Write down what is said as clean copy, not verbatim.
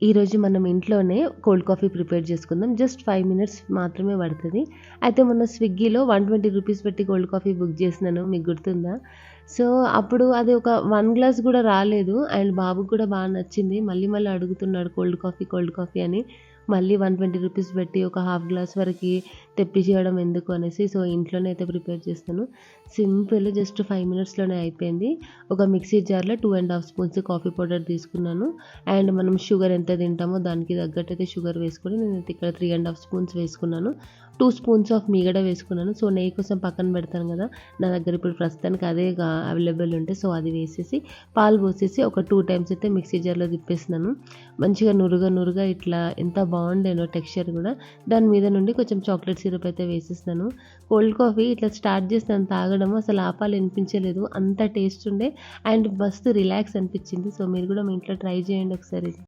ఈరోజు మనం ఇంట్లోనే కోల్డ్ కాఫీ ప్రిపేర్ చేసుకుందాం. జస్ట్ 5 మినిట్స్ మాత్రమే పడతది. అయితే మొన్న స్విగ్గీలో 120 రూపీస్ పెట్టి కోల్డ్ కాఫీ బుక్ చేసినాను. మీకు గుర్తుందా? సో, అప్పుడు అది ఒక 1 గ్లాస్ గూడా రాలేదు. అండ్ బాబుకి కూడా బాగా నచ్చింది. మళ్ళీ మళ్ళీ అడుగుతున్నాడు కోల్డ్ కాఫీ అని. మళ్ళీ 120 రూపీస్ పెట్టి ఒక హాఫ్ గ్లాస్ వరకి తెప్పించేయడం ఎందుకు అనేసి, సో, ఇంట్లోనే అయితే ప్రిపేర్ చేస్తాను. సింపుల్ జస్ట్ 5 మినిట్స్‌లోనే అయిపోయింది. ఒక మిక్సీ జార్‌లో 2 ½ స్పూన్స్ కాఫీ పౌడర్ తీసుకున్నాను. అండ్ మనం షుగర్ ఎంత తింటామో దానికి తగ్గట్టయితే షుగర్ వేసుకొని నేనైతే ఇక్కడ 3 ½ స్పూన్స్ వేసుకున్నాను. 2 స్పూన్స్ ఆఫ్ మీగడ వేసుకున్నాను. సో, నెయ్యి కోసం పక్కన పెడతాను కదా! నా దగ్గర ఇప్పుడు ప్రస్తుతానికి అదే అవైలబుల్ ఉంటే, సో, అది వేసేసి పాలు పోసేసి ఒక 2 టైమ్స్ అయితే మిక్సీ జార్‌లో తిప్పేసినాను. మంచిగా నురగ ఇట్లా ఎంత బాగుండేనో టెక్స్చర్ కూడా. దాని మీద నుండి కొంచెం చాక్లెట్ సిరప్ అయితే వేసేసినాను. కోల్డ్ కాఫీ ఇట్లా స్టార్ట్ చేసినాను తాగడం, అసలు ఆపాలనిపించలేదు. అంత టేస్ట్ ఉండే అండ్ మస్తు రిలాక్స్ అనిపించింది. సో, మీరు కూడా మీ ఇంట్లో ట్రై చేయండి ఒకసారి.